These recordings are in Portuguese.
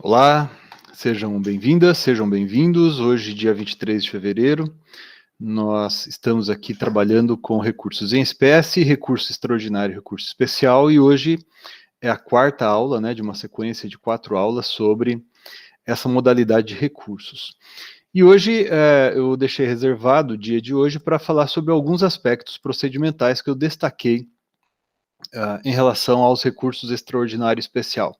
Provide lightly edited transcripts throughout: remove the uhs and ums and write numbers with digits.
Olá, sejam bem-vindas, sejam bem-vindos. Hoje, dia 23 de fevereiro, nós estamos aqui trabalhando com recursos em espécie, recurso extraordinário e recurso especial, e hoje é a quarta aula, né, de uma sequência de 4 aulas sobre essa modalidade de recursos. E hoje eu deixei reservado o dia de hoje para falar sobre alguns aspectos procedimentais que eu destaquei em relação aos recursos extraordinário e especial.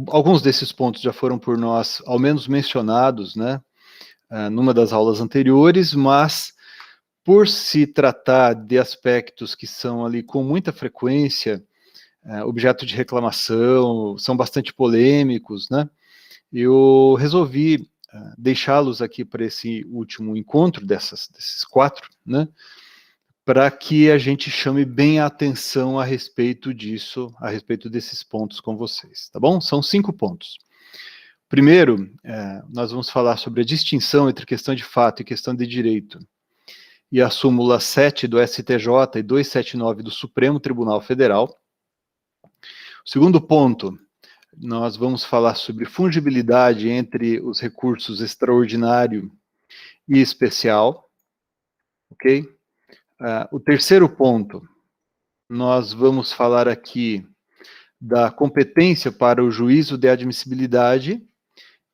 Alguns desses pontos já foram por nós, ao menos mencionados, né, numa das aulas anteriores, mas por se tratar de aspectos que são ali com muita frequência, objeto de reclamação, são bastante polêmicos, né, eu resolvi deixá-los aqui para esse último encontro desses 4, né, para que a gente chame bem a atenção a respeito disso, a respeito desses pontos com vocês, tá bom? São 5 pontos. Primeiro, nós vamos falar sobre a distinção entre questão de fato e questão de direito, e a súmula 7 do STJ e 279 do Supremo Tribunal Federal. Segundo ponto, nós vamos falar sobre fungibilidade entre os recursos extraordinário e especial, ok? O terceiro ponto, nós vamos falar aqui da competência para o juízo de admissibilidade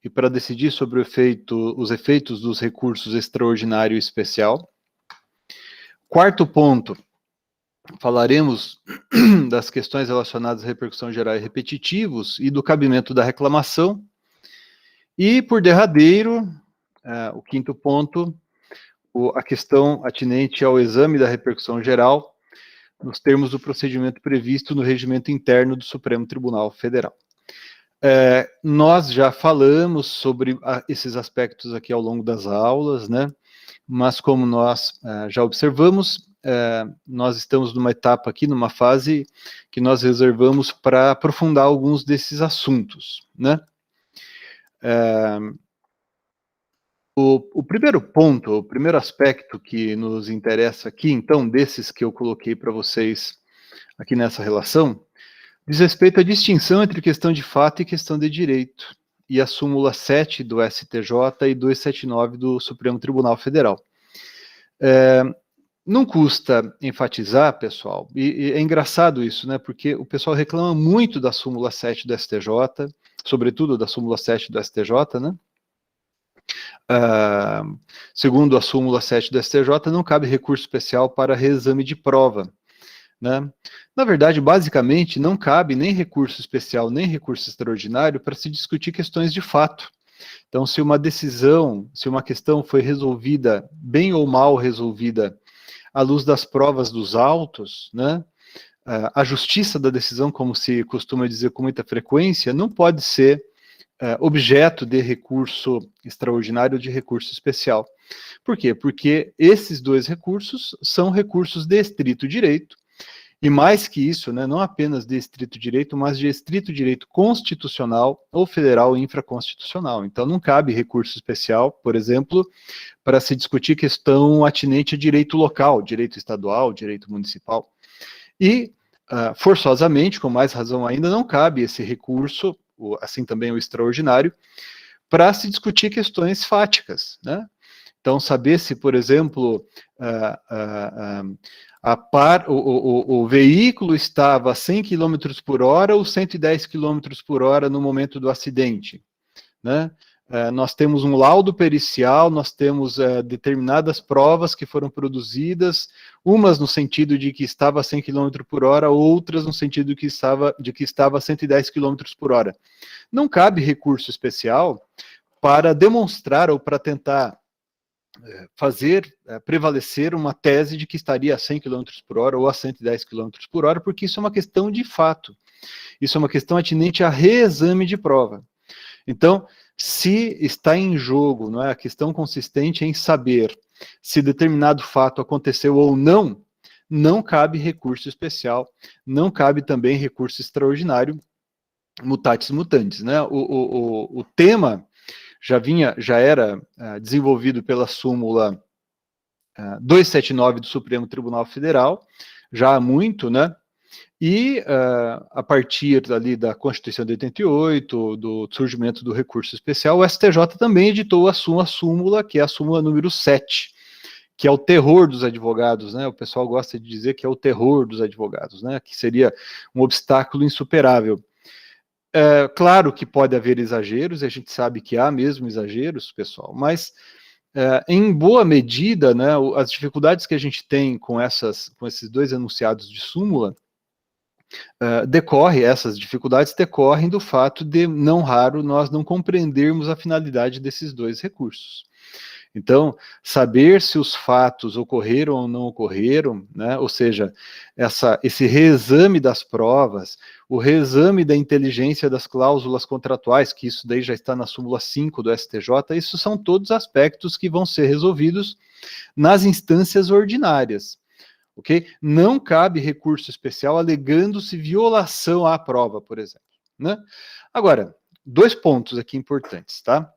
e para decidir sobre os efeitos dos recursos extraordinário e especial. Quarto ponto, falaremos das questões relacionadas à repercussão geral e repetitivos e do cabimento da reclamação. E, por derradeiro, o quinto ponto, a questão atinente ao exame da repercussão geral, nos termos do procedimento previsto no regimento interno do Supremo Tribunal Federal. Nós já falamos sobre esses aspectos aqui ao longo das aulas, né? Mas como nós já observamos, nós estamos numa etapa aqui, numa fase que nós reservamos para aprofundar alguns desses assuntos, né? O primeiro ponto, o primeiro aspecto que nos interessa aqui, então, desses que eu coloquei para vocês aqui nessa relação, diz respeito à distinção entre questão de fato e questão de direito, e a súmula 7 do STJ e 279 do Supremo Tribunal Federal. Não custa enfatizar, pessoal, e é engraçado isso, né, porque o pessoal reclama muito da súmula 7 do STJ, sobretudo da súmula 7 do STJ, né? Segundo a súmula 7 do STJ, não cabe recurso especial para reexame de prova, né? Na verdade, basicamente, não cabe nem recurso especial, nem recurso extraordinário para se discutir questões de fato. Então, se uma decisão, se uma questão foi resolvida, bem ou mal resolvida, à luz das provas dos autos, né, a justiça da decisão, como se costuma dizer com muita frequência, não pode ser objeto de recurso extraordinário ou de recurso especial. Por quê? Porque esses dois recursos são recursos de estrito direito, e mais que isso, né, não apenas de estrito direito, mas de estrito direito constitucional ou federal infraconstitucional. Então não cabe recurso especial, por exemplo, para se discutir questão atinente a direito local, direito estadual, direito municipal. E, forçosamente, com mais razão ainda, não cabe esse recurso, assim também o extraordinário, para se discutir questões fáticas, né? Então, saber se, por exemplo, o veículo estava a 100 km por hora ou 110 km por hora no momento do acidente, né? Nós temos um laudo pericial, nós temos determinadas provas que foram produzidas, umas no sentido de que estava a 100 km por hora, outras no sentido de que estava a 110 km por hora. Não cabe recurso especial para demonstrar ou para tentar fazer prevalecer uma tese de que estaria a 100 km por hora ou a 110 km por hora, porque isso é uma questão de fato. Isso é uma questão atinente a reexame de prova. Então, se está em jogo, não é, a questão consistente em saber se determinado fato aconteceu ou não, não cabe recurso especial, não cabe também recurso extraordinário, mutatis mutandis, né? O tema já era desenvolvido pela súmula 279 do Supremo Tribunal Federal, já há muito, né? E a partir ali da Constituição de 88, do surgimento do recurso especial, o STJ também editou a sua súmula, que é a súmula número 7, que é o terror dos advogados, né? O pessoal gosta de dizer que é o terror dos advogados, né? Que seria um obstáculo insuperável. Claro que pode haver exageros, e a gente sabe que há mesmo exageros, pessoal, mas em boa medida, né, as dificuldades que a gente tem com esses dois enunciados de súmula, essas dificuldades decorrem do fato de, não raro, nós não compreendermos a finalidade desses dois recursos. Então, saber se os fatos ocorreram ou não ocorreram, né, ou seja, esse reexame das provas, o reexame da inteligência das cláusulas contratuais, que isso daí já está na súmula 5 do STJ, isso são todos aspectos que vão ser resolvidos nas instâncias ordinárias. Ok? Não cabe recurso especial alegando-se violação à prova, por exemplo. Né? Agora, 2 pontos aqui importantes, tá?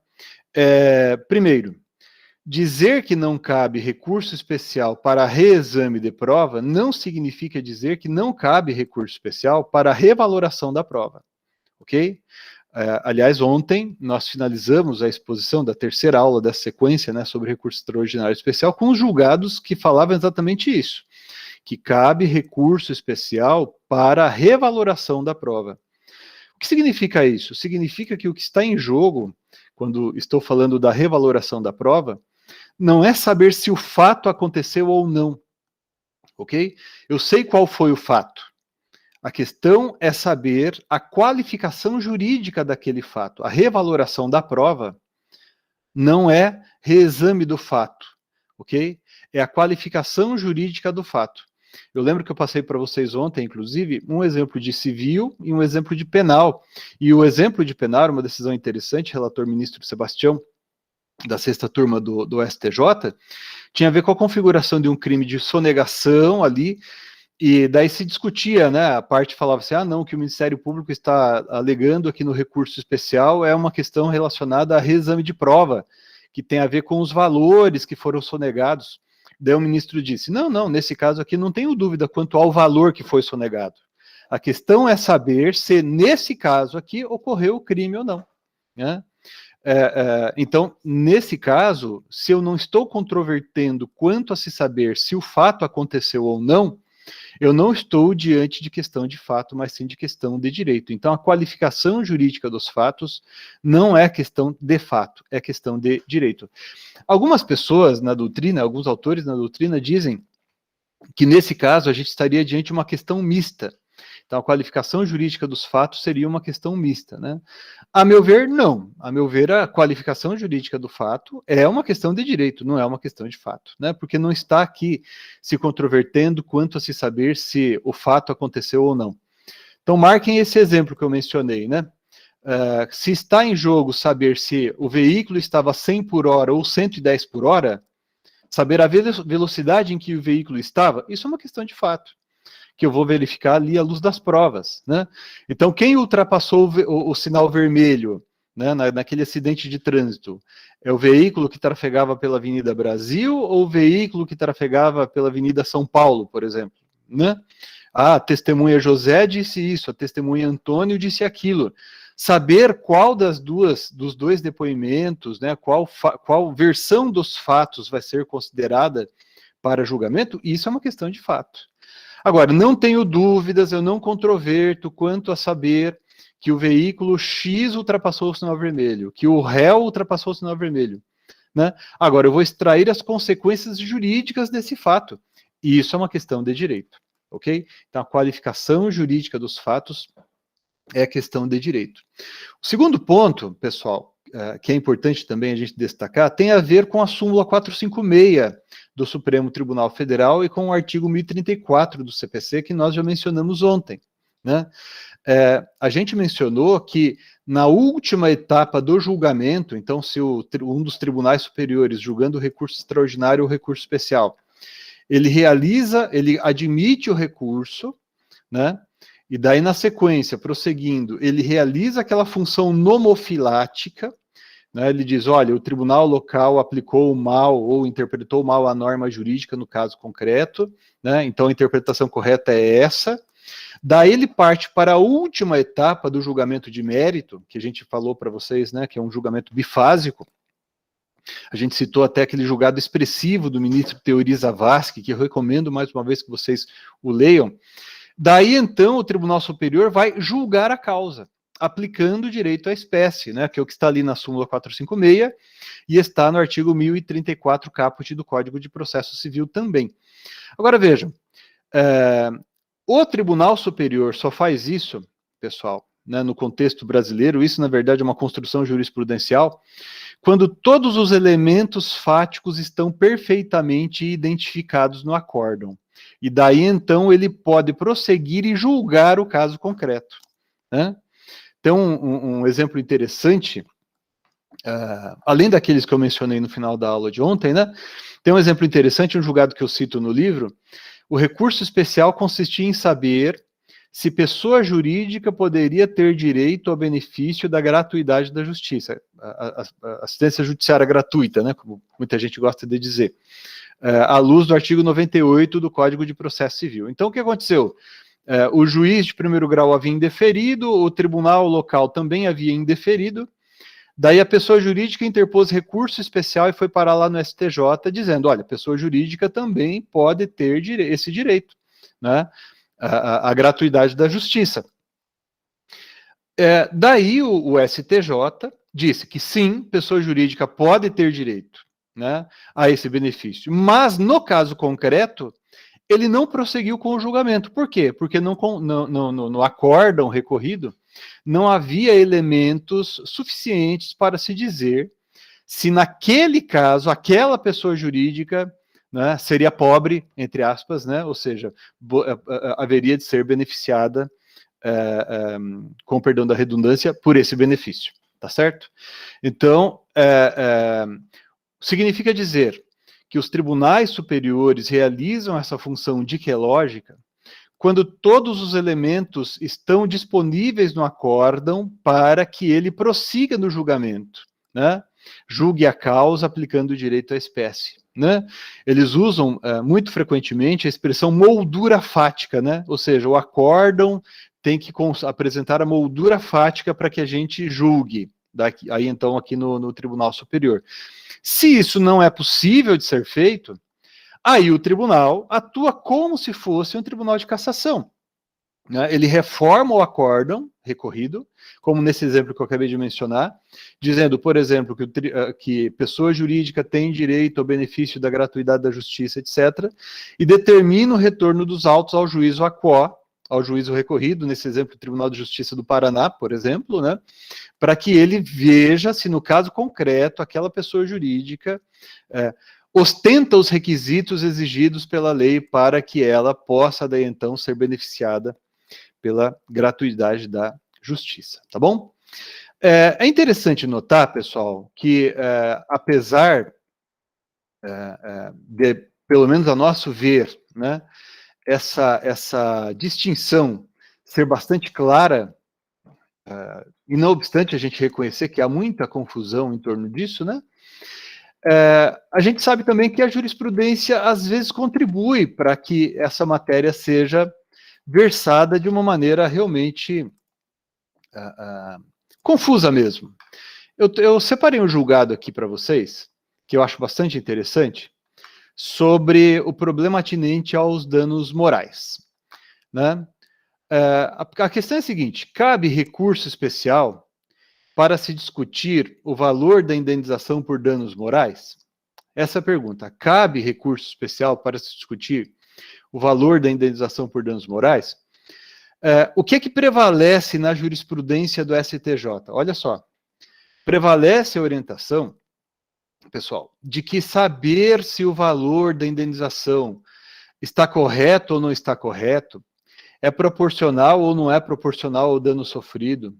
Primeiro, dizer que não cabe recurso especial para reexame de prova não significa dizer que não cabe recurso especial para revaloração da prova, ok? Aliás, ontem nós finalizamos a exposição da terceira aula dessa sequência, né, sobre recurso extraordinário especial, com os julgados que falavam exatamente isso, que cabe recurso especial para a revaloração da prova. O que significa isso? Significa que o que está em jogo, quando estou falando da revaloração da prova, não é saber se o fato aconteceu ou não, ok? Eu sei qual foi o fato. A questão é saber a qualificação jurídica daquele fato. A revaloração da prova não é reexame do fato, ok? É a qualificação jurídica do fato. Eu lembro que eu passei para vocês ontem, inclusive, um exemplo de civil e um exemplo de penal. E o exemplo de penal, uma decisão interessante, relator ministro Sebastião, da 6ª turma do STJ, tinha a ver com a configuração de um crime de sonegação ali, e daí se discutia, né, a parte falava assim, não, que o Ministério Público está alegando aqui no recurso especial é uma questão relacionada a reexame de prova, que tem a ver com os valores que foram sonegados. Daí o ministro disse, não, nesse caso aqui não tenho dúvida quanto ao valor que foi sonegado. A questão é saber se nesse caso aqui ocorreu o crime ou não, né? Então, nesse caso, se eu não estou controvertendo quanto a se saber se o fato aconteceu ou não, eu não estou diante de questão de fato, mas sim de questão de direito. Então, a qualificação jurídica dos fatos não é questão de fato, é questão de direito. Algumas pessoas na doutrina, alguns autores na doutrina dizem que nesse caso a gente estaria diante de uma questão mista. Então, a qualificação jurídica dos fatos seria uma questão mista, né? A meu ver, não. A meu ver, a qualificação jurídica do fato é uma questão de direito, não é uma questão de fato, né? Porque não está aqui se controvertendo quanto a se saber se o fato aconteceu ou não. Então, marquem esse exemplo que eu mencionei, né? Se está em jogo saber se o veículo estava 100 por hora ou 110 por hora, saber a velocidade em que o veículo estava, isso é uma questão de fato, que eu vou verificar ali à luz das provas, né? Então, quem ultrapassou o sinal vermelho, né, naquele acidente de trânsito, é o veículo que trafegava pela Avenida Brasil ou o veículo que trafegava pela Avenida São Paulo, por exemplo, né? A testemunha José disse isso, a testemunha Antônio disse aquilo. Saber qual dos dois depoimentos, né, qual versão dos fatos vai ser considerada para julgamento, isso é uma questão de fato. Agora, não tenho dúvidas, eu não controverto quanto a saber que o veículo X ultrapassou o sinal vermelho, que o réu ultrapassou o sinal vermelho, né? Agora, eu vou extrair as consequências jurídicas desse fato, e isso é uma questão de direito, ok? Então, a qualificação jurídica dos fatos é questão de direito. O segundo ponto, pessoal, que é importante também a gente destacar, tem a ver com a súmula 456 do Supremo Tribunal Federal e com o artigo 1034 do CPC, que nós já mencionamos ontem, né? A gente mencionou que na última etapa do julgamento, então se um dos tribunais superiores, julgando o recurso extraordinário ou recurso especial, ele admite o recurso, né? E daí, na sequência, prosseguindo, ele realiza aquela função nomofilática, né? Ele diz, olha, o tribunal local aplicou mal ou interpretou mal a norma jurídica no caso concreto, né? Então a interpretação correta é essa, Daí ele parte para a última etapa do julgamento de mérito, que a gente falou para vocês, né, que é um julgamento bifásico. A gente citou até aquele julgado expressivo do ministro Teori Zavascki, que eu recomendo mais uma vez que vocês o leiam. Daí, então, o Tribunal Superior vai julgar a causa, aplicando o direito à espécie, né, que é o que está ali na súmula 456 e está no artigo 1034 caput do Código de Processo Civil também. Agora, vejam, o Tribunal Superior só faz isso, pessoal, né, no contexto brasileiro, isso, na verdade, é uma construção jurisprudencial, quando todos os elementos fáticos estão perfeitamente identificados no acórdão. E daí, então, ele pode prosseguir e julgar o caso concreto, né? Então, um exemplo interessante, além daqueles que eu mencionei no final da aula de ontem, né? Tem um exemplo interessante, um julgado que eu cito no livro. O recurso especial consistia em saber se pessoa jurídica poderia ter direito ao benefício da gratuidade da justiça, a assistência judiciária gratuita, né, como muita gente gosta de dizer, à luz do artigo 98 do Código de Processo Civil. Então, o que aconteceu? O juiz de primeiro grau havia indeferido, o tribunal local também havia indeferido, daí a pessoa jurídica interpôs recurso especial e foi parar lá no STJ, dizendo, olha, a pessoa jurídica também pode ter esse direito, né? A gratuidade da justiça. Daí o STJ disse que sim, pessoa jurídica pode ter direito, né, a esse benefício, mas no caso concreto, ele não prosseguiu com o julgamento. Por quê? Porque no acórdão recorrido não havia elementos suficientes para se dizer se naquele caso, aquela pessoa jurídica, né, seria pobre, entre aspas, né, ou seja, haveria de ser beneficiada, com perdão da redundância, por esse benefício, tá certo? Então, significa dizer que os tribunais superiores realizam essa função diquelógica quando todos os elementos estão disponíveis no acórdão para que ele prossiga no julgamento, né? Julgue a causa aplicando o direito à espécie, né? Eles usam muito frequentemente a expressão moldura fática, né? Ou seja, o acórdão tem que apresentar a moldura fática para que a gente julgue, aí então aqui no Tribunal Superior. Se isso não é possível de ser feito, aí o tribunal atua como se fosse um tribunal de cassação, né? Ele reforma o acórdão recorrido, como nesse exemplo que eu acabei de mencionar, dizendo, por exemplo, que pessoa jurídica tem direito ao benefício da gratuidade da justiça, etc., e determina o retorno dos autos ao juízo aquó, ao juízo recorrido, nesse exemplo, o Tribunal de Justiça do Paraná, por exemplo, né, para que ele veja se, no caso concreto, aquela pessoa jurídica ostenta os requisitos exigidos pela lei para que ela possa, daí então, ser beneficiada pela gratuidade da justiça, tá bom? É interessante notar, pessoal, que apesar de, pelo menos a nosso ver, né, essa distinção ser bastante clara, e não obstante a gente reconhecer que há muita confusão em torno disso, né, a gente sabe também que a jurisprudência às vezes contribui para que essa matéria seja versada de uma maneira realmente confusa mesmo. Eu separei um julgado aqui para vocês, que eu acho bastante interessante, sobre o problema atinente aos danos morais, né? A questão é a seguinte: cabe recurso especial para se discutir o valor da indenização por danos morais? Essa é a pergunta. Cabe recurso especial para se discutir o valor da indenização por danos morais? O que é que prevalece na jurisprudência do STJ? Olha só, prevalece a orientação, pessoal, de que saber se o valor da indenização está correto ou não está correto, é proporcional ou não é proporcional ao dano sofrido,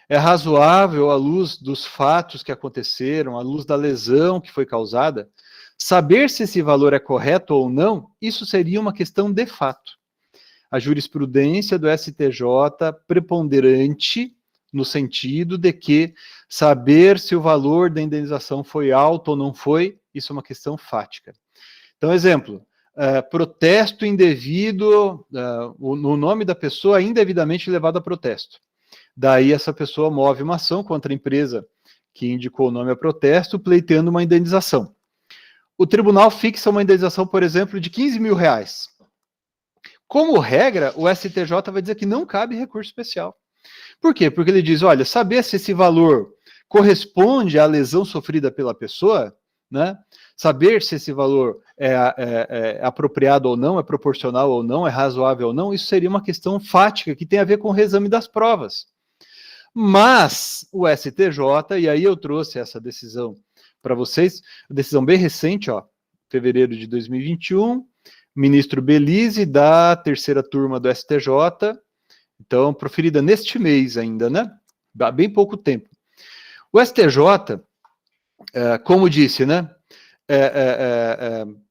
é razoável à luz dos fatos que aconteceram, à luz da lesão que foi causada, saber se esse valor é correto ou não, isso seria uma questão de fato. A jurisprudência do STJ preponderante no sentido de que saber se o valor da indenização foi alto ou não foi, isso é uma questão fática. Então, exemplo, protesto indevido, no nome da pessoa indevidamente levado a protesto. Daí essa pessoa move uma ação contra a empresa que indicou o nome a protesto, pleiteando uma indenização. O tribunal fixa uma indenização, por exemplo, de R$15 mil. Como regra, o STJ vai dizer que não cabe recurso especial. Por quê? Porque ele diz, olha, saber se esse valor corresponde à lesão sofrida pela pessoa, né? Saber se esse valor é apropriado ou não, é proporcional ou não, é razoável ou não, isso seria uma questão fática que tem a ver com o reexame das provas. Mas o STJ, e aí eu trouxe essa decisão para vocês, decisão bem recente, ó, fevereiro de 2021, ministro Belize, da terceira turma do STJ, então, proferida neste mês ainda, né? Há bem pouco tempo. O STJ, como disse, né?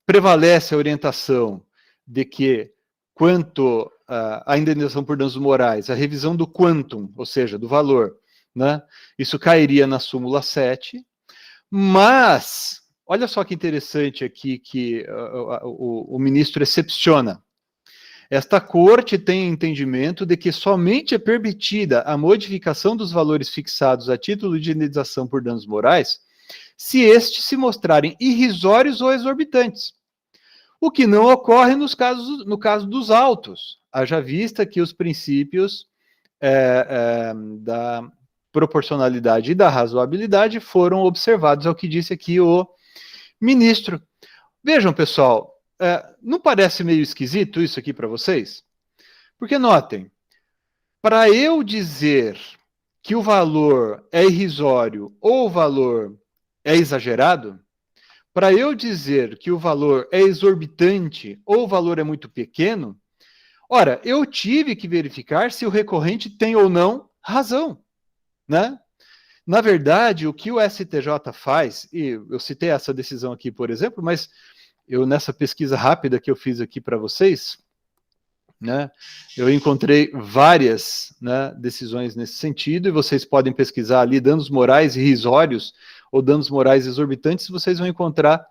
Prevalece a orientação de que, quanto à indenização por danos morais, a revisão do quantum, ou seja, do valor, né? Isso cairia na súmula 7, mas, olha só que interessante aqui que o ministro excepciona. Esta corte tem entendimento de que somente é permitida a modificação dos valores fixados a título de indenização por danos morais se estes se mostrarem irrisórios ou exorbitantes, o que não ocorre no caso dos autos, haja vista que os princípios da proporcionalidade e da razoabilidade foram observados, é o que disse aqui o ministro. Vejam, pessoal, não parece meio esquisito isso aqui para vocês? Porque notem, para eu dizer que o valor é irrisório ou o valor é exagerado, para eu dizer que o valor é exorbitante ou o valor é muito pequeno, ora, eu tive que verificar se o recorrente tem ou não razão, né? Na verdade, o que o STJ faz, e eu citei essa decisão aqui, por exemplo, mas eu, nessa pesquisa rápida que eu fiz aqui para vocês, né, eu encontrei várias, né, decisões nesse sentido, e vocês podem pesquisar ali danos morais irrisórios ou danos morais exorbitantes, vocês vão encontrar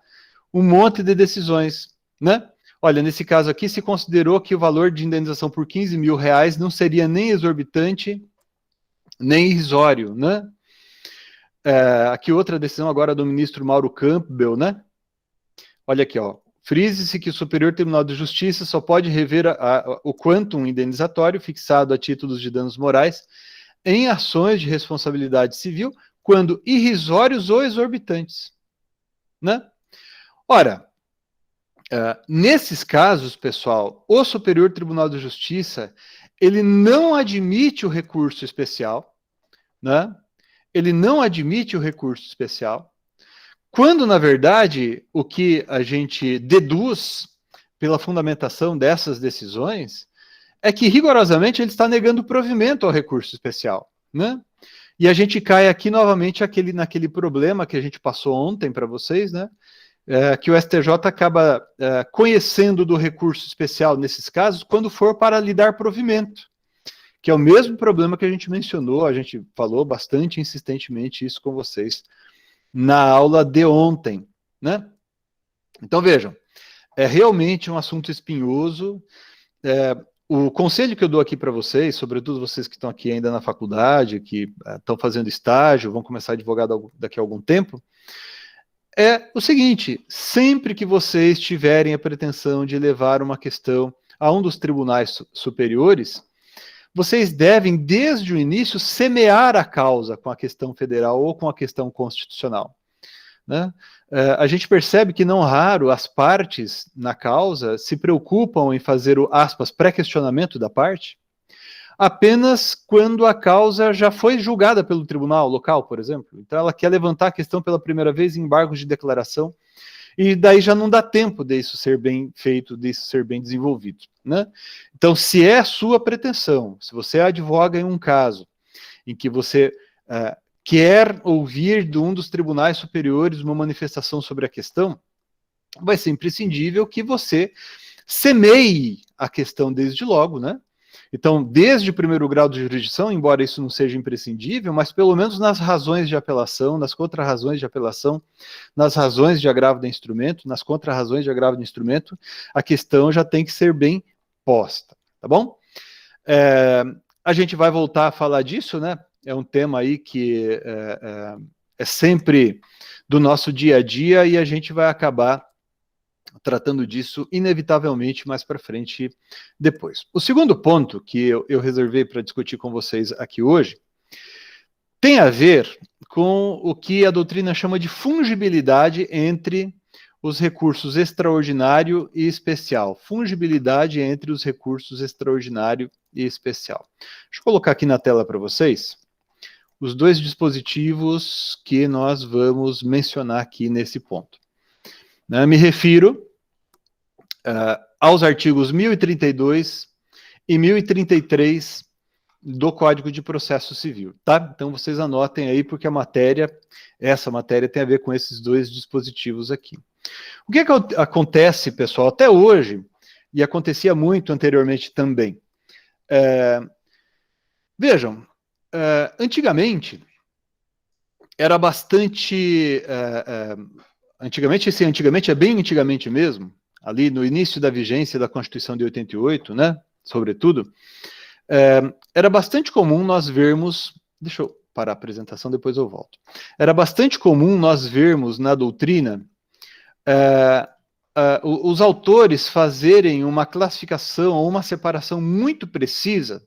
um monte de decisões, né? Olha, nesse caso aqui, se considerou que o valor de indenização por R$15 mil não seria nem exorbitante, nem irrisório, né? Aqui outra decisão agora do ministro Mauro Campbell, né? Olha aqui, ó. Frise-se que o Superior Tribunal de Justiça só pode rever o quantum indenizatório fixado a títulos de danos morais em ações de responsabilidade civil quando irrisórios ou exorbitantes, né? Ora, nesses casos, pessoal, o Superior Tribunal de Justiça, ele não admite o recurso especial, né? Ele não admite o recurso especial, quando, na verdade, o que a gente deduz pela fundamentação dessas decisões é que, rigorosamente, ele está negando o provimento ao recurso especial, né? E a gente cai aqui novamente naquele problema que a gente passou ontem para vocês, né? Que o STJ acaba conhecendo do recurso especial nesses casos quando for para lhe dar provimento, que é o mesmo problema que a gente mencionou, a gente falou bastante insistentemente isso com vocês na aula de ontem, né? Então, vejam, é realmente um assunto espinhoso. O conselho que eu dou aqui para vocês, sobretudo vocês que estão aqui ainda na faculdade, que estão fazendo estágio, vão começar a advogar daqui a algum tempo, é o seguinte: sempre que vocês tiverem a pretensão de levar uma questão a um dos tribunais superiores, vocês devem, desde o início, semear a causa com a questão federal ou com a questão constitucional, né? A gente percebe que, não raro, as partes na causa se preocupam em fazer o, aspas, pré-questionamento da parte, apenas quando a causa já foi julgada pelo tribunal local, por exemplo. Então, ela quer levantar a questão pela primeira vez em embargos de declaração, e daí já não dá tempo disso ser bem feito, disso ser bem desenvolvido, né? Então, se é a sua pretensão, se você advoga em um caso em que você quer ouvir de um dos tribunais superiores uma manifestação sobre a questão, vai ser imprescindível que você semeie a questão desde logo, né? Então, desde o primeiro grau de jurisdição, embora isso não seja imprescindível, mas pelo menos nas razões de apelação, nas contrarrazões de apelação, nas razões de agravo de instrumento, nas contrarrazões de agravo de instrumento, a questão já tem que ser bem posta, tá bom? A gente vai voltar a falar disso, né? É um tema aí que é sempre do nosso dia a dia e a gente vai acabar tratando disso inevitavelmente mais para frente depois. O segundo ponto que eu reservei para discutir com vocês aqui hoje tem a ver com o que a doutrina chama de fungibilidade entre os recursos extraordinário e especial. Fungibilidade entre os recursos extraordinário e especial. Deixa eu colocar aqui na tela para vocês os dois dispositivos que nós vamos mencionar aqui nesse ponto. Me refiro aos artigos 1032 e 1033 do Código de Processo Civil, tá? Então vocês anotem aí, porque essa matéria tem a ver com esses dois dispositivos aqui. O que acontece, pessoal, até hoje, e acontecia muito anteriormente também. Vejam, antigamente era bastante... antigamente é bem antigamente mesmo, ali no início da vigência da Constituição de 88, né, sobretudo, era bastante comum nós vermos, deixa eu parar a apresentação, depois eu volto, era bastante comum nós vermos na doutrina os autores fazerem uma classificação ou uma separação muito precisa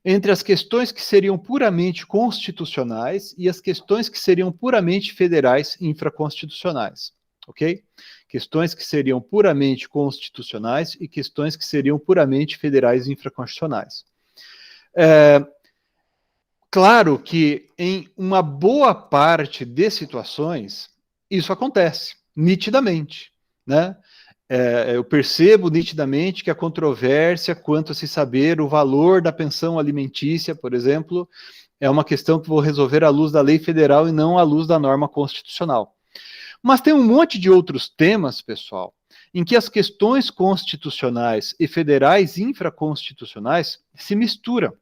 entre as questões que seriam puramente constitucionais e as questões que seriam puramente federais infraconstitucionais, ok? Questões que seriam puramente constitucionais e questões que seriam puramente federais infraconstitucionais. Claro que em uma boa parte de situações isso acontece, nitidamente, né? Eu percebo nitidamente que a controvérsia quanto a se saber o valor da pensão alimentícia, por exemplo, é uma questão que vou resolver à luz da lei federal e não à luz da norma constitucional. Mas tem um monte de outros temas, pessoal, em que as questões constitucionais e federais infraconstitucionais se misturam.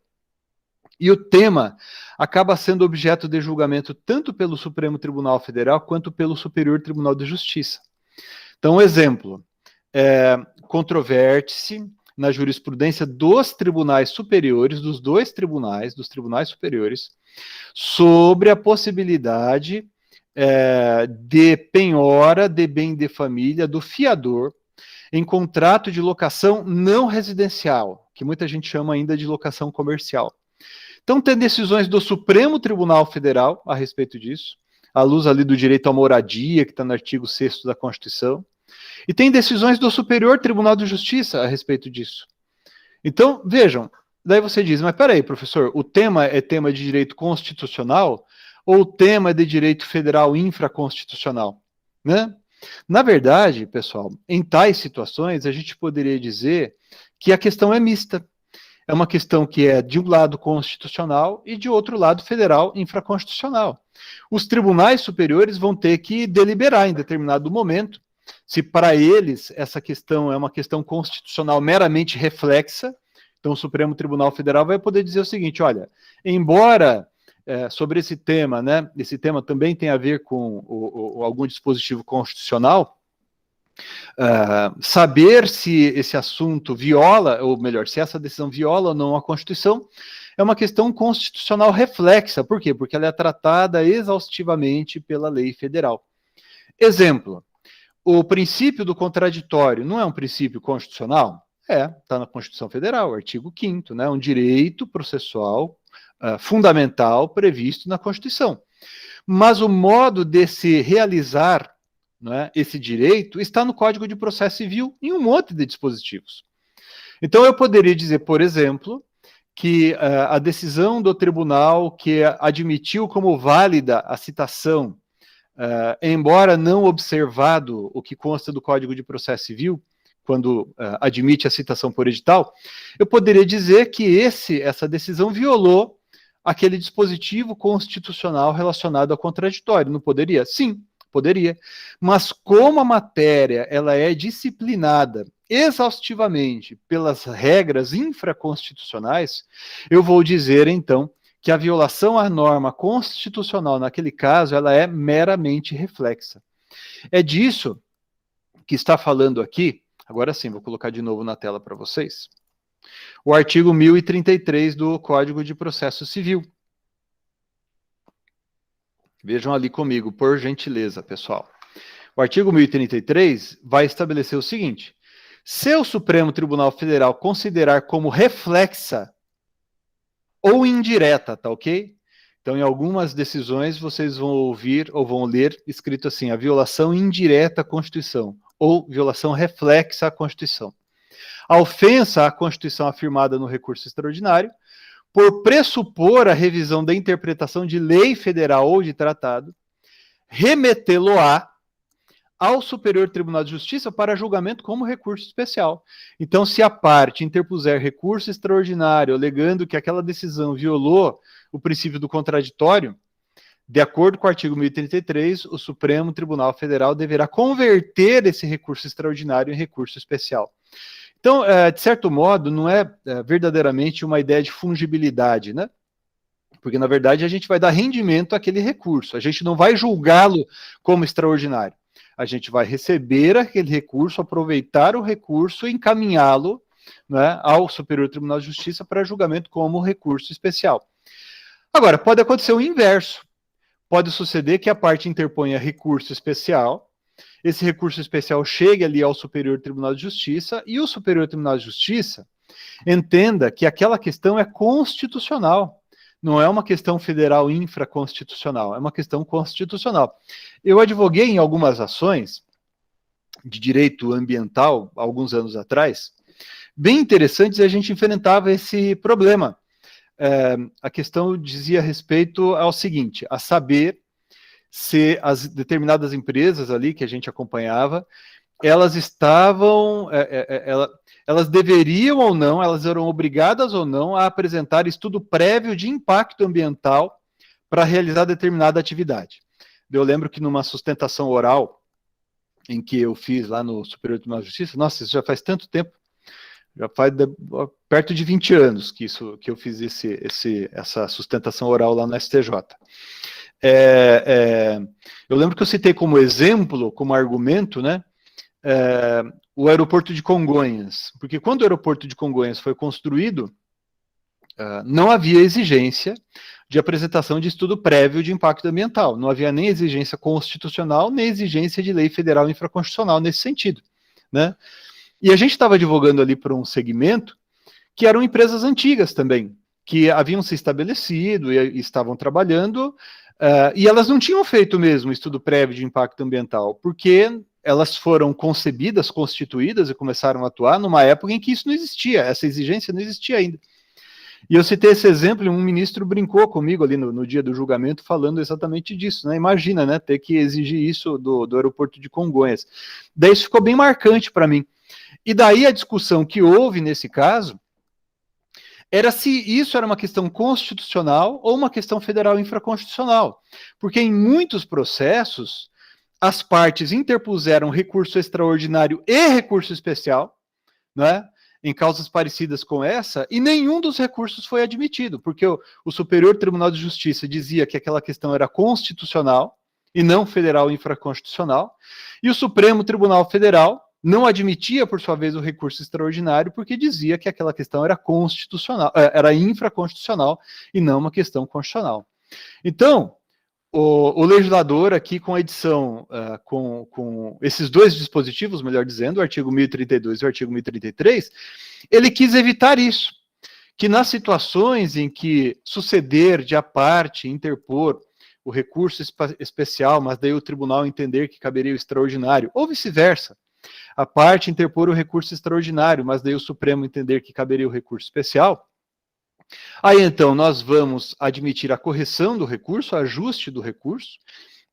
E o tema acaba sendo objeto de julgamento tanto pelo Supremo Tribunal Federal quanto pelo Superior Tribunal de Justiça. Então, exemplo, controverte-se na jurisprudência dos tribunais superiores, dos tribunais superiores, sobre a possibilidade de penhora de bem de família do fiador em contrato de locação não residencial, que muita gente chama ainda de locação comercial. Então, tem decisões do Supremo Tribunal Federal a respeito disso, à luz ali do direito à moradia, que está no artigo 6º da Constituição, e tem decisões do Superior Tribunal de Justiça a respeito disso. Então, vejam, daí você diz, mas peraí, professor, o tema é tema de direito constitucional ou o tema é de direito federal infraconstitucional, né? Na verdade, pessoal, em tais situações, a gente poderia dizer que a questão é mista. É uma questão que é de um lado constitucional e de outro lado federal infraconstitucional. Os tribunais superiores vão ter que deliberar em determinado momento se para eles essa questão é uma questão constitucional meramente reflexa. Então o Supremo Tribunal Federal vai poder dizer o seguinte, olha, embora sobre esse tema, né, esse tema também tem a ver com algum dispositivo constitucional, saber se esse assunto viola, ou melhor, se essa decisão viola ou não a Constituição, é uma questão constitucional reflexa. Por quê? Porque ela é tratada exaustivamente pela lei federal. Exemplo, o princípio do contraditório não é um princípio constitucional? Está na Constituição Federal, artigo 5º, né, um direito processual fundamental previsto na Constituição. Mas o modo de se realizar, né, esse direito está no Código de Processo Civil em um monte de dispositivos. Então eu poderia dizer, por exemplo, que a decisão do tribunal que admitiu como válida a citação, embora não observado o que consta do Código de Processo Civil, quando admite a citação por edital, eu poderia dizer que essa decisão violou aquele dispositivo constitucional relacionado ao contraditório. Não poderia? Sim, poderia. Mas como a matéria ela é disciplinada exaustivamente pelas regras infraconstitucionais, eu vou dizer, então, que a violação à norma constitucional, naquele caso, ela é meramente reflexa. É disso que está falando aqui, agora sim, vou colocar de novo na tela para vocês, o artigo 1033 do Código de Processo Civil. Vejam ali comigo, por gentileza, pessoal. O artigo 1033 vai estabelecer o seguinte: se o Supremo Tribunal Federal considerar como reflexa ou indireta, tá ok? Então, em algumas decisões, vocês vão ouvir ou vão ler escrito assim, a violação indireta à Constituição, ou violação reflexa à Constituição. A ofensa à Constituição afirmada no recurso extraordinário, por pressupor a revisão da interpretação de lei federal ou de tratado, remetê-lo-á ao Superior Tribunal de Justiça para julgamento como recurso especial. Então, se a parte interpuser recurso extraordinário, alegando que aquela decisão violou o princípio do contraditório, de acordo com o artigo 1033, o Supremo Tribunal Federal deverá converter esse recurso extraordinário em recurso especial. Então, de certo modo, não é verdadeiramente uma ideia de fungibilidade, né? Porque, na verdade, a gente vai dar rendimento àquele recurso. A gente não vai julgá-lo como extraordinário. A gente vai receber aquele recurso, aproveitar o recurso e encaminhá-lo, né, ao Superior Tribunal de Justiça para julgamento como recurso especial. Agora, pode acontecer o inverso. Pode suceder que a parte interponha recurso especial, esse recurso especial chegue ali ao Superior Tribunal de Justiça e o Superior Tribunal de Justiça entenda que aquela questão é constitucional. Não é uma questão federal infraconstitucional, é uma questão constitucional. Eu advoguei em algumas ações de direito ambiental, alguns anos atrás, bem interessantes, e a gente enfrentava esse problema. A questão dizia respeito ao seguinte, a saber se as determinadas empresas ali que a gente acompanhava, elas estavam, elas deveriam ou não, elas eram obrigadas ou não a apresentar estudo prévio de impacto ambiental para realizar determinada atividade. Eu lembro que numa sustentação oral em que eu fiz lá no Superior Tribunal de Justiça, nossa, isso já faz tanto tempo, já faz perto de 20 anos que eu fiz essa sustentação oral lá no STJ. Eu lembro que eu citei como exemplo, como argumento, né, o aeroporto de Congonhas, porque quando o aeroporto de Congonhas foi construído, não havia exigência de apresentação de estudo prévio de impacto ambiental, não havia nem exigência constitucional, nem exigência de lei federal infraconstitucional nesse sentido, né? E a gente estava advogando ali para um segmento que eram empresas antigas também, que haviam se estabelecido e estavam trabalhando, e elas não tinham feito mesmo estudo prévio de impacto ambiental, porque elas foram concebidas, constituídas e começaram a atuar numa época em que isso não existia, essa exigência não existia ainda. E eu citei esse exemplo e um ministro brincou comigo ali no dia do julgamento falando exatamente disso, né? Imagina, né, ter que exigir isso do aeroporto de Congonhas. Daí isso ficou bem marcante para mim. E daí a discussão que houve nesse caso era se isso era uma questão constitucional ou uma questão federal infraconstitucional. Porque em muitos processos, as partes interpuseram recurso extraordinário e recurso especial, né, em causas parecidas com essa, e nenhum dos recursos foi admitido, porque o Superior Tribunal de Justiça dizia que aquela questão era constitucional e não federal infraconstitucional, e o Supremo Tribunal Federal não admitia, por sua vez, o recurso extraordinário, porque dizia que aquela questão era constitucional, era infraconstitucional e não uma questão constitucional. Então, o legislador aqui com a edição, com esses dois dispositivos, melhor dizendo, o artigo 1032 e o artigo 1033, ele quis evitar isso, que nas situações em que suceder de a parte interpor o recurso especial, mas daí o tribunal entender que caberia o extraordinário, ou vice-versa, a parte interpor o recurso extraordinário, mas daí o Supremo entender que caberia o recurso especial, aí então nós vamos admitir a correção do recurso, ajuste do recurso,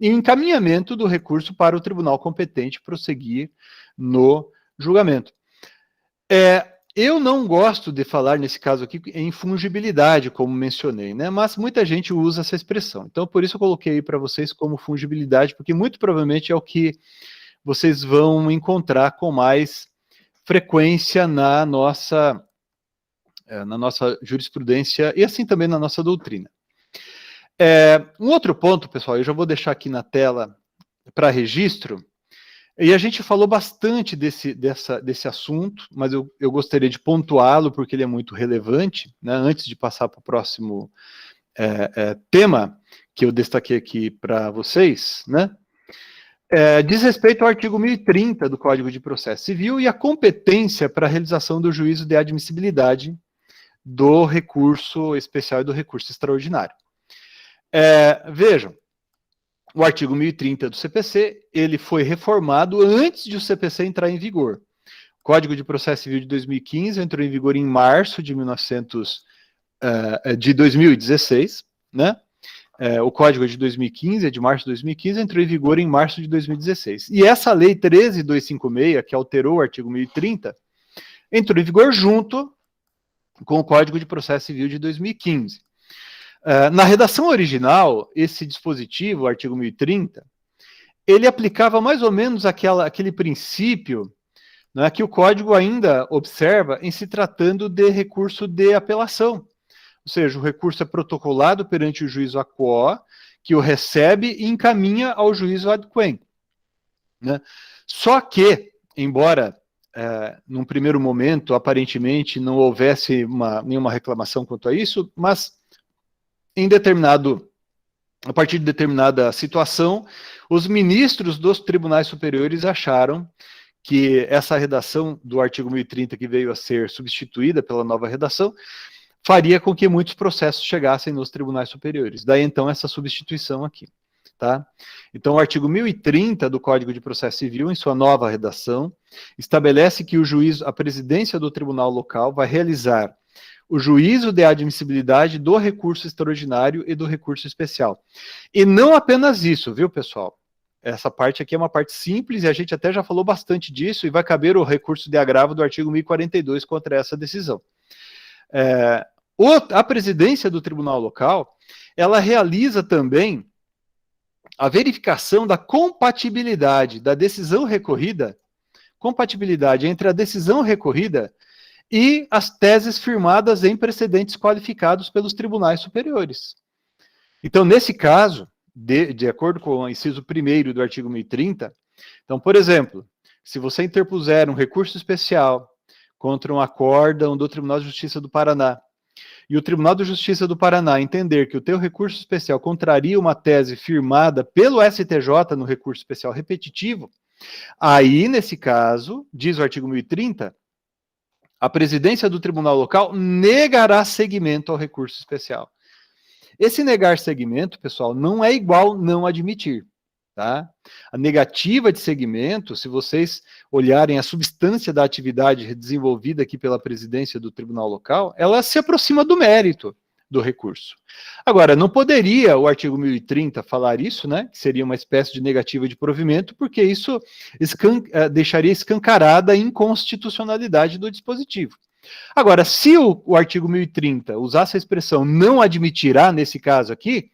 e encaminhamento do recurso para o tribunal competente prosseguir no julgamento. Eu não gosto de falar, nesse caso aqui, em fungibilidade, como mencionei, né? Mas muita gente usa essa expressão. Então, por isso eu coloquei aí para vocês como fungibilidade, porque muito provavelmente é o que vocês vão encontrar com mais frequência na nossa jurisprudência e assim também na nossa doutrina. Um outro ponto, pessoal, eu já vou deixar aqui na tela para registro, e a gente falou bastante desse assunto, mas eu gostaria de pontuá-lo porque ele é muito relevante, né, antes de passar para o próximo tema que eu destaquei aqui para vocês, né? Diz respeito ao artigo 1030 do Código de Processo Civil e a competência para a realização do juízo de admissibilidade do recurso especial e do recurso extraordinário. Vejam, o artigo 1030 do CPC, ele foi reformado antes de o CPC entrar em vigor. O Código de Processo Civil de 2015 entrou em vigor em março de 2016, né? O Código de 2015, de março de 2015, entrou em vigor em março de 2016. E essa lei 13.256, que alterou o artigo 1030, entrou em vigor junto com o Código de Processo Civil de 2015. Na redação original, esse dispositivo, o artigo 1030, ele aplicava mais ou menos aquele princípio, né, que o Código ainda observa em se tratando de recurso de apelação. Ou seja, o recurso é protocolado perante o juízo aquo, que o recebe e encaminha ao juízo ad quem. Né? Só que, embora num primeiro momento, aparentemente, não houvesse nenhuma reclamação quanto a isso, mas a partir de determinada situação, os ministros dos tribunais superiores acharam que essa redação do artigo 1030, que veio a ser substituída pela nova redação, faria com que muitos processos chegassem nos tribunais superiores. Daí, então, essa substituição aqui. Tá? Então, o artigo 1030 do Código de Processo Civil, em sua nova redação, estabelece que a presidência do tribunal local vai realizar o juízo de admissibilidade do recurso extraordinário e do recurso especial. E não apenas isso, viu, pessoal? Essa parte aqui é uma parte simples, e a gente até já falou bastante disso, e vai caber o recurso de agravo do artigo 1042 contra essa decisão. A presidência do tribunal local, ela realiza também a verificação da compatibilidade da decisão recorrida, compatibilidade entre a decisão recorrida e as teses firmadas em precedentes qualificados pelos tribunais superiores. Então, nesse caso, de acordo com o inciso 1º do artigo 1030, então, por exemplo, se você interpuser um recurso especial contra um acórdão do Tribunal de Justiça do Paraná, e o Tribunal de Justiça do Paraná entender que o teu recurso especial contraria uma tese firmada pelo STJ no recurso especial repetitivo, aí, nesse caso, diz o artigo 1030, a presidência do tribunal local negará seguimento ao recurso especial. Esse negar seguimento, pessoal, não é igual não admitir. Tá? A negativa de seguimento, se vocês olharem a substância da atividade desenvolvida aqui pela presidência do tribunal local, ela se aproxima do mérito do recurso. Agora, não poderia o artigo 1030 falar isso, né, que seria uma espécie de negativa de provimento, porque isso deixaria escancarada a inconstitucionalidade do dispositivo. Agora, se o artigo 1030 usasse a expressão não admitirá, nesse caso aqui,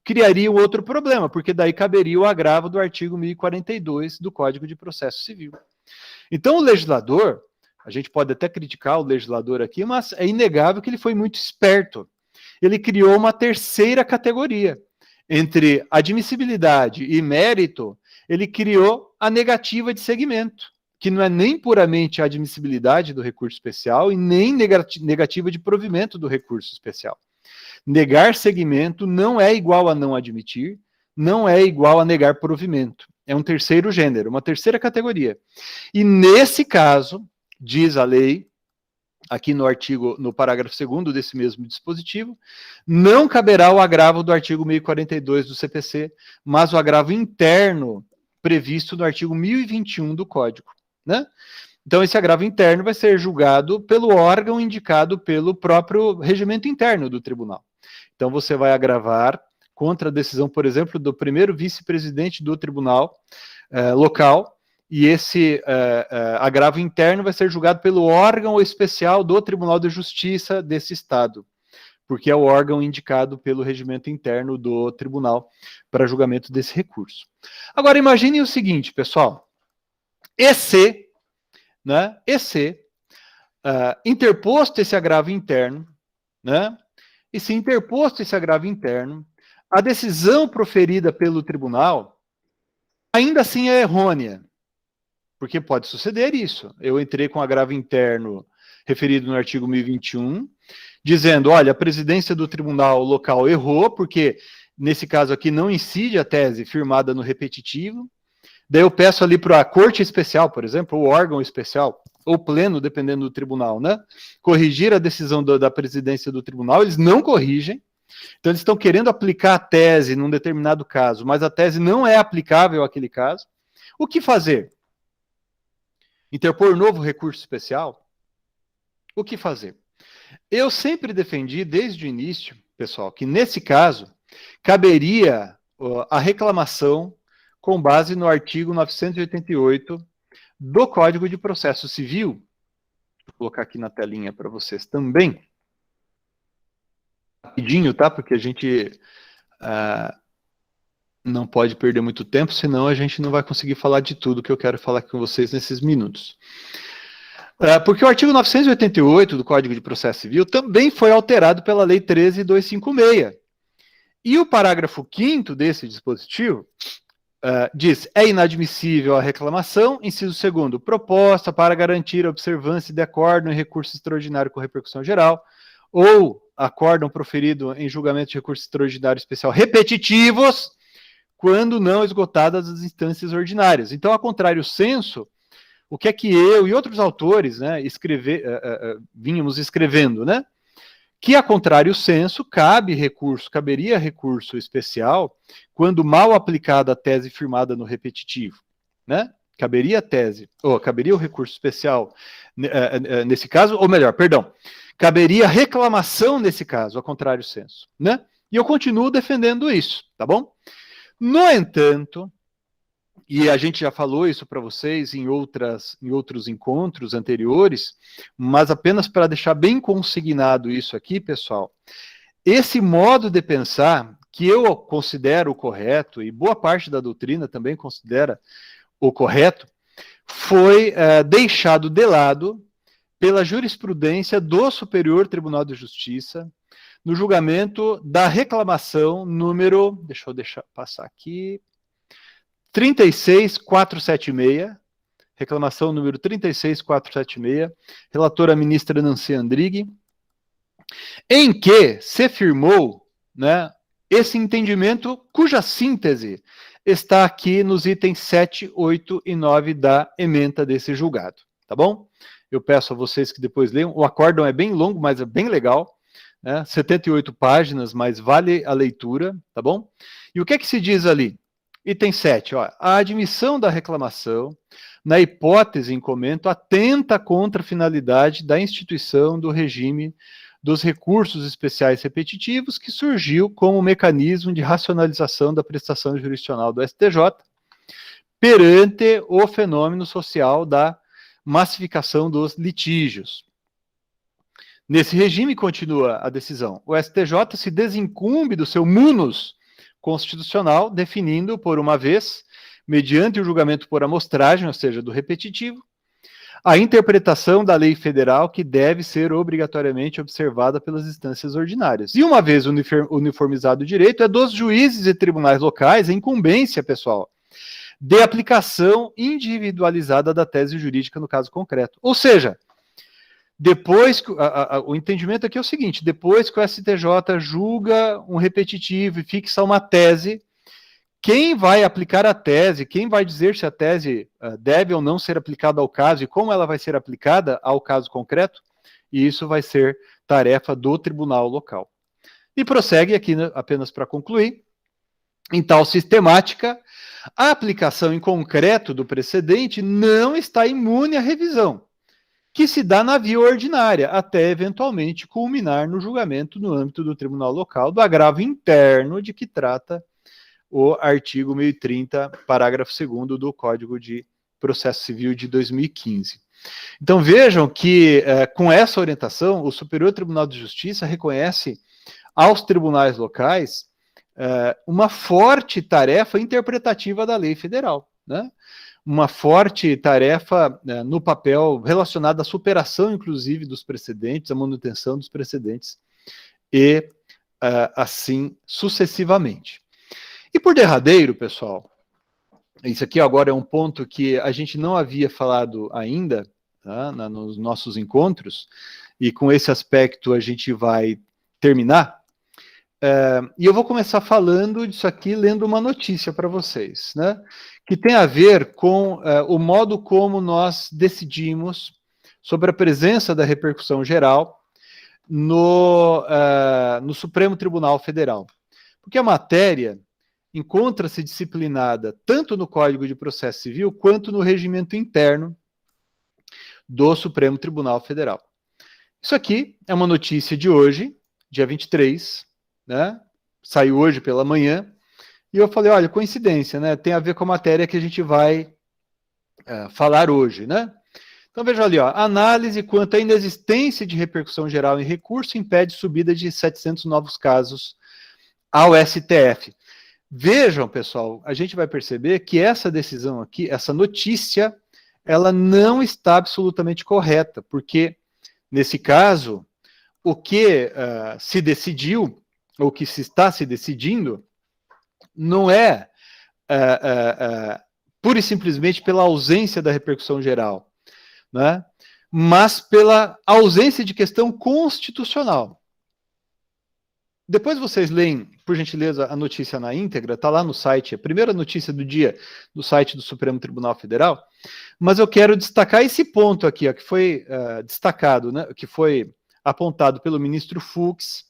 criaria um outro problema, porque daí caberia o agravo do artigo 1042 do Código de Processo Civil. Então, o legislador, a gente pode até criticar o legislador aqui, mas é inegável que ele foi muito esperto. Ele criou uma terceira categoria. Entre admissibilidade e mérito, ele criou a negativa de seguimento, que não é nem puramente a admissibilidade do recurso especial e nem negativa de provimento do recurso especial. Negar seguimento não é igual a não admitir, não é igual a negar provimento. É um terceiro gênero, uma terceira categoria. E nesse caso, diz a lei, aqui no parágrafo 2º desse mesmo dispositivo, não caberá o agravo do artigo 1042 do CPC, mas o agravo interno previsto no artigo 1021 do Código. Né? Então, esse agravo interno vai ser julgado pelo órgão indicado pelo próprio regimento interno do tribunal. Então, você vai agravar contra a decisão, por exemplo, do primeiro vice-presidente do tribunal local, e esse agravo interno vai ser julgado pelo órgão especial do Tribunal de Justiça desse Estado, porque é o órgão indicado pelo regimento interno do tribunal para julgamento desse recurso. Agora, imaginem o seguinte, pessoal. E se, né, e se, interposto esse agravo interno, né, e se interposto esse agravo interno, a decisão proferida pelo tribunal ainda assim é errônea, porque pode suceder isso. Eu entrei com agravo interno referido no artigo 1021, dizendo, olha, a presidência do tribunal local errou, porque nesse caso aqui não incide a tese firmada no repetitivo. Daí eu peço ali para a corte especial, por exemplo, o órgão especial, ou pleno, dependendo do tribunal, né, corrigir a decisão da presidência do tribunal. Eles não corrigem. Então eles estão querendo aplicar a tese num determinado caso, mas a tese não é aplicável àquele caso. O que fazer? Interpor novo recurso especial? O que fazer? Eu sempre defendi, desde o início, pessoal, que nesse caso, caberia a reclamação com base no artigo 988 do Código de Processo Civil. Vou colocar aqui na telinha para vocês também. Rapidinho, tá? Porque a gente não pode perder muito tempo, senão a gente não vai conseguir falar de tudo que eu quero falar com vocês nesses minutos. Porque o artigo 988 do Código de Processo Civil também foi alterado pela Lei 13.256. E o parágrafo 5º desse dispositivo diz, é inadmissível a reclamação, inciso 2º, proposta para garantir a observância de acórdão em recurso extraordinário com repercussão geral, ou acórdão proferido em julgamento de recurso extraordinário especial repetitivos, quando não esgotadas as instâncias ordinárias. Então, a contrário senso, o que é que eu e outros autores, né, vínhamos escrevendo, né, que a contrário senso caberia recurso especial quando mal aplicada a tese firmada no repetitivo, né? Caberia o recurso especial nesse caso, ou melhor, perdão, caberia reclamação nesse caso, a contrário senso, né? E eu continuo defendendo isso, tá bom? No entanto, e a gente já falou isso para vocês em outros encontros anteriores, mas apenas para deixar bem consignado isso aqui, pessoal, esse modo de pensar, que eu considero o correto, e boa parte da doutrina também considera o correto, foi deixado de lado pela jurisprudência do Superior Tribunal de Justiça, no julgamento da reclamação número, deixa eu passar aqui, 36476, reclamação número 36476, relatora ministra Nancy Andrighi, em que se firmou, né, esse entendimento cuja síntese está aqui nos itens 7, 8 e 9 da ementa desse julgado, tá bom? Eu peço a vocês que depois leiam, o acórdão é bem longo, mas é bem legal, né, 78 páginas, mas vale a leitura, tá bom? E o que é que se diz ali? Item 7, ó, a admissão da reclamação, na hipótese em comento, atenta contra a finalidade da instituição do regime dos recursos especiais repetitivos que surgiu como mecanismo de racionalização da prestação jurisdicional do STJ perante o fenômeno social da massificação dos litígios. Nesse regime, continua a decisão, o STJ se desincumbe do seu munus constitucional, definindo, por uma vez, mediante o julgamento por amostragem, ou seja, do repetitivo, a interpretação da lei federal que deve ser obrigatoriamente observada pelas instâncias ordinárias. E uma vez uniformizado o direito, é dos juízes e tribunais locais a incumbência, pessoal, de aplicação individualizada da tese jurídica no caso concreto. Ou seja, depois, o entendimento aqui é o seguinte, depois que o STJ julga um repetitivo e fixa uma tese, quem vai aplicar a tese, quem vai dizer se a tese deve ou não ser aplicada ao caso e como ela vai ser aplicada ao caso concreto, e isso vai ser tarefa do tribunal local. E prossegue aqui, né, apenas para concluir, em tal sistemática, a aplicação em concreto do precedente não está imune à revisão, que se dá na via ordinária, até eventualmente culminar no julgamento no âmbito do tribunal local do agravo interno de que trata o artigo 1030, parágrafo 2º do Código de Processo Civil de 2015. Então vejam que com essa orientação, o Superior Tribunal de Justiça reconhece aos tribunais locais uma forte tarefa interpretativa da lei federal, né? uma forte tarefa no papel relacionada à superação, inclusive, dos precedentes, à manutenção dos precedentes, e assim sucessivamente. E por derradeiro, pessoal, isso aqui agora é um ponto que a gente não havia falado ainda, tá, nos nossos encontros, e com esse aspecto a gente vai terminar. E eu vou começar falando disso aqui, lendo uma notícia para vocês, né, que tem a ver com o modo como nós decidimos sobre a presença da repercussão geral no Supremo Tribunal Federal. Porque a matéria encontra-se disciplinada tanto no Código de Processo Civil quanto no regimento interno do Supremo Tribunal Federal. Isso aqui é uma notícia de hoje, dia 23, né? Saiu hoje pela manhã, e eu falei, olha, coincidência, né? Tem a ver com a matéria que a gente vai falar hoje, né? Então veja ali, ó, análise quanto à inexistência de repercussão geral em recurso impede subida de 700 novos casos ao STF. Vejam, pessoal, a gente vai perceber que essa decisão aqui, essa notícia, ela não está absolutamente correta, porque, nesse caso, o que se decidiu, ou que se está se decidindo, não é pura e simplesmente pela ausência da repercussão geral, né? Mas pela ausência de questão constitucional. Depois vocês leem, por gentileza, a notícia na íntegra, está lá no site, a primeira notícia do dia do site do Supremo Tribunal Federal, mas eu quero destacar esse ponto aqui, ó, que foi destacado, né, que foi apontado pelo ministro Fux,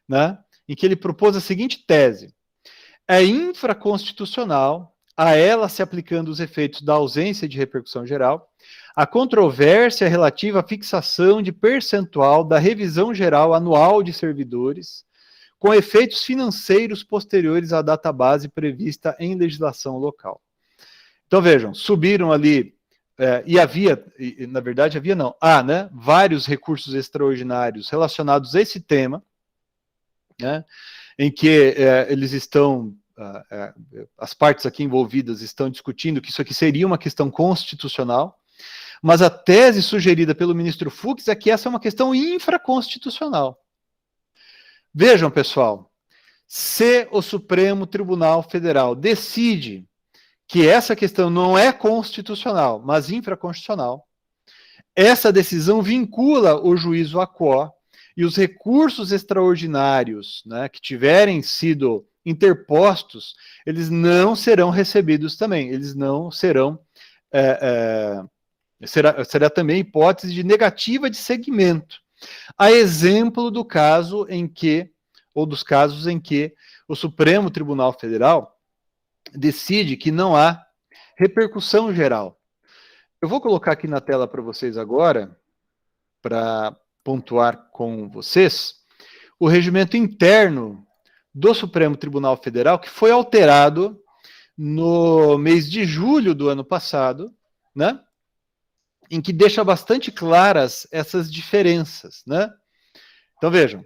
né, em que ele propôs a seguinte tese: é infraconstitucional, a ela se aplicando os efeitos da ausência de repercussão geral, a controvérsia relativa à fixação de percentual da revisão geral anual de servidores, com efeitos financeiros posteriores à data base prevista em legislação local. Então vejam, subiram ali, e havia, na verdade havia não, há, né, vários recursos extraordinários relacionados a esse tema, né, em que eles estão, as partes aqui envolvidas estão discutindo que isso aqui seria uma questão constitucional, mas a tese sugerida pelo ministro Fux é que essa é uma questão infraconstitucional. Vejam, pessoal, se o Supremo Tribunal Federal decide que essa questão não é constitucional, mas infraconstitucional, essa decisão vincula o juízo à quo e os recursos extraordinários, né, que tiverem sido interpostos, eles não serão recebidos também, eles não serão... será também hipótese de negativa de seguimento. A exemplo do caso em que, ou dos casos em que o Supremo Tribunal Federal decide que não há repercussão geral. Eu vou colocar aqui na tela para vocês agora, para pontuar com vocês, o regimento interno do Supremo Tribunal Federal, que foi alterado no mês de julho do ano passado, né? Em que deixa bastante claras essas diferenças, né? Então vejam,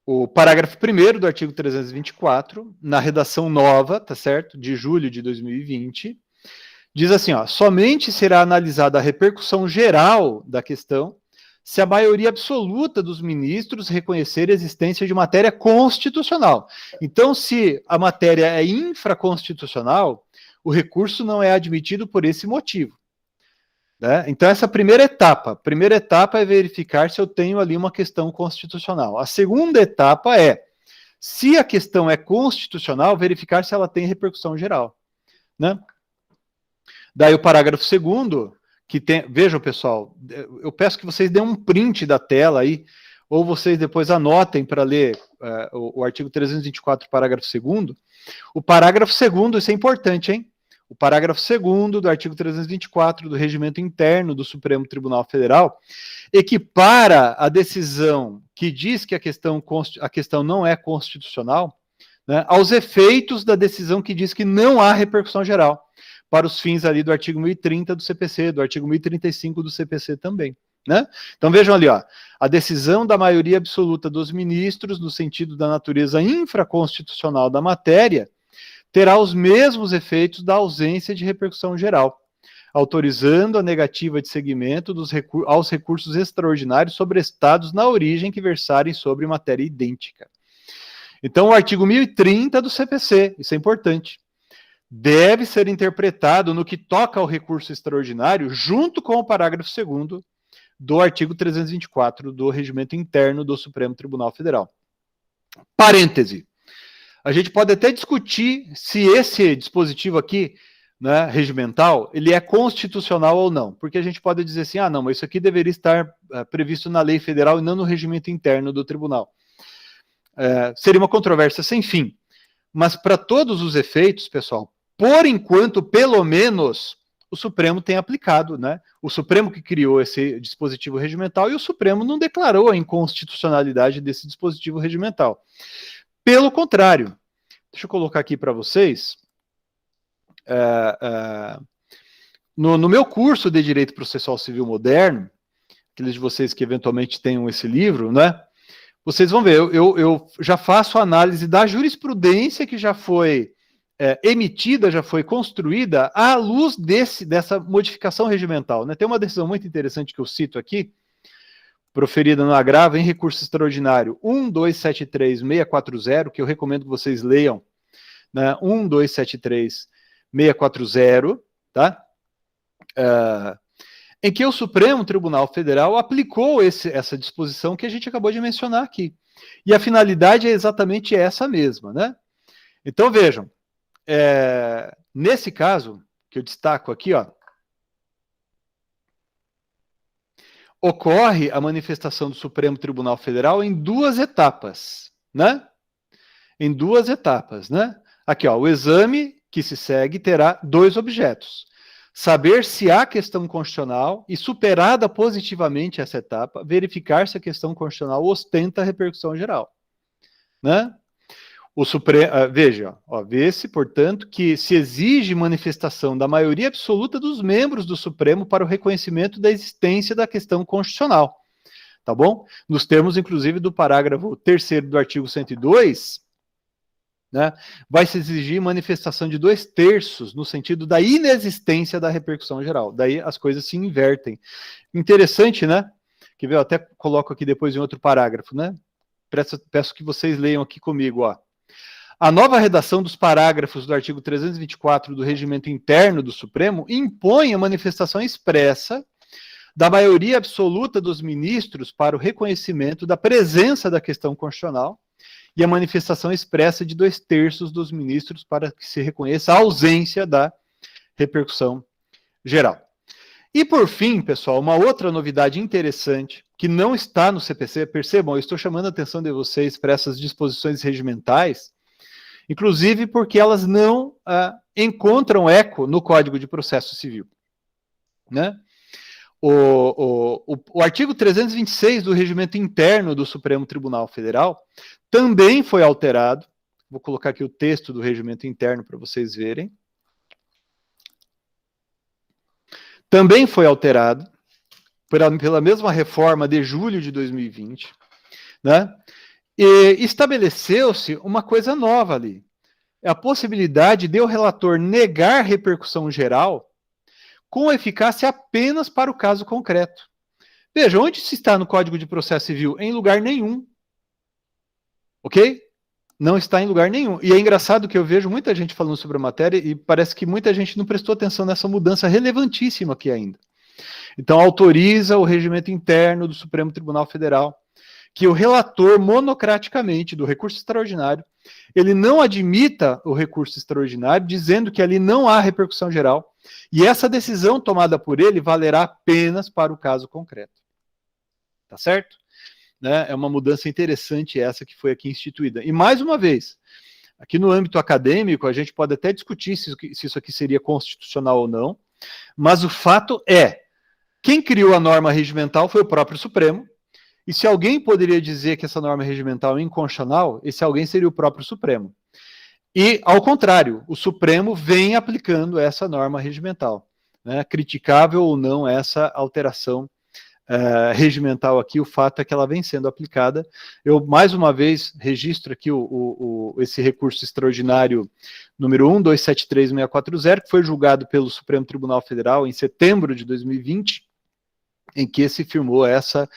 o parágrafo 1º do artigo 324, na redação nova, tá certo, de julho de 2020, diz assim, ó, somente será analisada a repercussão geral da questão se a maioria absoluta dos ministros reconhecer a existência de matéria constitucional. Então, se a matéria é infraconstitucional, o recurso não é admitido por esse motivo, né? Então, essa primeira etapa é verificar se eu tenho ali uma questão constitucional. A segunda etapa é, se a questão é constitucional, verificar se ela tem repercussão geral, né? Daí o parágrafo 2º, que tem, vejam, pessoal, eu peço que vocês dêem um print da tela aí, ou vocês depois anotem para ler o artigo 324, parágrafo 2º. O parágrafo 2º, isso é importante, hein? O parágrafo 2º do artigo 324 do Regimento Interno do Supremo Tribunal Federal equipara a decisão que diz que a questão não é constitucional, né, aos efeitos da decisão que diz que não há repercussão geral, para os fins ali do artigo 1030 do CPC, do artigo 1035 do CPC também, né? Então vejam ali, ó, a decisão da maioria absoluta dos ministros, no sentido da natureza infraconstitucional da matéria, terá os mesmos efeitos da ausência de repercussão geral, autorizando a negativa de seguimento aos recursos extraordinários sobrestados na origem que versarem sobre matéria idêntica. Então, o artigo 1030 do CPC, isso é importante, deve ser interpretado no que toca ao recurso extraordinário, junto com o parágrafo 2º do artigo 324 do Regimento Interno do Supremo Tribunal Federal. Parêntese. A gente pode até discutir se esse dispositivo aqui, né, regimental, ele é constitucional ou não, porque a gente pode dizer assim, não, mas isso aqui deveria estar previsto na lei federal e não no regimento interno do tribunal. Seria uma controvérsia sem fim. Mas para todos os efeitos, pessoal, por enquanto, pelo menos, o Supremo tem aplicado, né? O Supremo que criou esse dispositivo regimental e o Supremo não declarou a inconstitucionalidade desse dispositivo regimental. Pelo contrário, deixa eu colocar aqui para vocês, no meu curso de Direito Processual Civil Moderno, aqueles de vocês que eventualmente tenham esse livro, né? Vocês vão ver, eu já faço análise da jurisprudência que já foi emitida, já foi construída à luz dessa modificação regimental, né? Tem uma decisão muito interessante que eu cito aqui, proferida no agravo em recurso extraordinário 1273640, que eu recomendo que vocês leiam, né? 1273640, tá? Em que o Supremo Tribunal Federal aplicou essa disposição que a gente acabou de mencionar aqui. E a finalidade é exatamente essa mesma, né? Então, vejam, nesse caso, que eu destaco aqui, ó, ocorre a manifestação do Supremo Tribunal Federal em duas etapas, né? Em duas etapas, né? Aqui, ó, o exame que se segue terá dois objetos. Saber se há questão constitucional e, superada positivamente essa etapa, verificar se a questão constitucional ostenta repercussão geral, né? O Supremo, veja, vê-se, portanto, que se exige manifestação da maioria absoluta dos membros do Supremo para o reconhecimento da existência da questão constitucional, tá bom? Nos termos, inclusive, do parágrafo 3º do artigo 102, né, vai se exigir manifestação de 2/3 no sentido da inexistência da repercussão geral. Daí as coisas se invertem. Interessante, né? Que eu até coloco aqui depois em outro parágrafo, né? Peço que vocês leiam aqui comigo, ó. A nova redação dos parágrafos do artigo 324 do Regimento Interno do Supremo impõe a manifestação expressa da maioria absoluta dos ministros para o reconhecimento da presença da questão constitucional e a manifestação expressa de 2/3 dos ministros para que se reconheça a ausência da repercussão geral. E por fim, pessoal, uma outra novidade interessante que não está no CPC, percebam, eu estou chamando a atenção de vocês para essas disposições regimentais, inclusive porque elas não encontram eco no Código de Processo Civil, né? O artigo 326 do Regimento Interno do Supremo Tribunal Federal também foi alterado. Vou colocar aqui o texto do Regimento Interno para vocês verem. Também foi alterado pela mesma reforma de julho de 2020, né? E estabeleceu-se uma coisa nova ali. É a possibilidade de o relator negar repercussão geral com eficácia apenas para o caso concreto. Veja, onde se está no Código de Processo Civil? Em lugar nenhum. Ok? Não está em lugar nenhum. E é engraçado que eu vejo muita gente falando sobre a matéria e parece que muita gente não prestou atenção nessa mudança relevantíssima aqui ainda. Então, autoriza o regimento interno do Supremo Tribunal Federal que o relator, monocraticamente, do recurso extraordinário, ele não admita o recurso extraordinário, dizendo que ali não há repercussão geral, e essa decisão tomada por ele valerá apenas para o caso concreto. Tá certo? Né? É uma mudança interessante essa que foi aqui instituída. E mais uma vez, aqui no âmbito acadêmico, a gente pode até discutir se isso aqui seria constitucional ou não, mas o fato é, quem criou a norma regimental foi o próprio Supremo, e se alguém poderia dizer que essa norma regimental é inconstitucional, esse alguém seria o próprio Supremo. E, ao contrário, o Supremo vem aplicando essa norma regimental, né? Criticável ou não essa alteração regimental aqui, o fato é que ela vem sendo aplicada. Eu, mais uma vez, registro aqui esse recurso extraordinário número 1273640, que foi julgado pelo Supremo Tribunal Federal em setembro de 2020, em que se firmou essa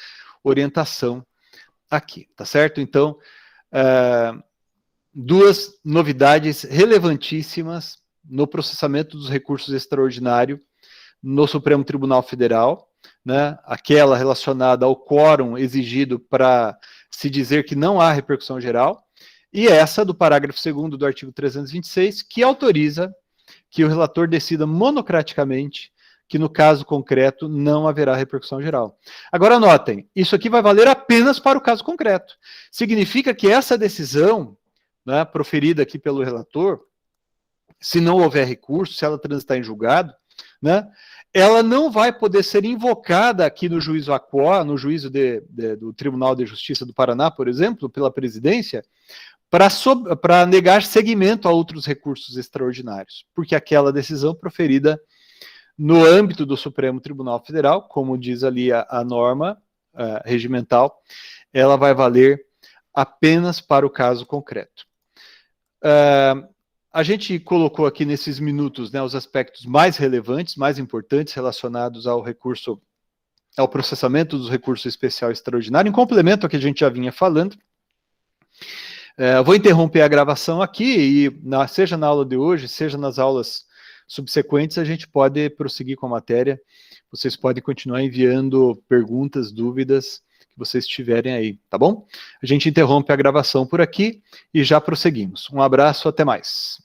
orientação aqui, tá certo? Então, duas novidades relevantíssimas no processamento dos recursos extraordinários no Supremo Tribunal Federal, né? Aquela relacionada ao quórum exigido para se dizer que não há repercussão geral, e essa do parágrafo 2º do artigo 326, que autoriza que o relator decida monocraticamente que no caso concreto não haverá repercussão geral. Agora notem, isso aqui vai valer apenas para o caso concreto. Significa que essa decisão, né, proferida aqui pelo relator, se não houver recurso, se ela transitar em julgado, né, ela não vai poder ser invocada aqui no juízo AQUA, no juízo do Tribunal de Justiça do Paraná, por exemplo, pela presidência, para negar seguimento a outros recursos extraordinários, porque aquela decisão proferida no âmbito do Supremo Tribunal Federal, como diz ali a norma regimental, ela vai valer apenas para o caso concreto. A gente colocou aqui nesses minutos, né, os aspectos mais relevantes, mais importantes relacionados ao recurso, ao processamento dos recursos especial e extraordinário, em complemento ao que a gente já vinha falando. Vou interromper a gravação aqui e, seja na aula de hoje, seja nas aulas subsequentes, a gente pode prosseguir com a matéria. Vocês podem continuar enviando perguntas, dúvidas que vocês tiverem aí, tá bom? A gente interrompe a gravação por aqui e já prosseguimos. Um abraço, até mais.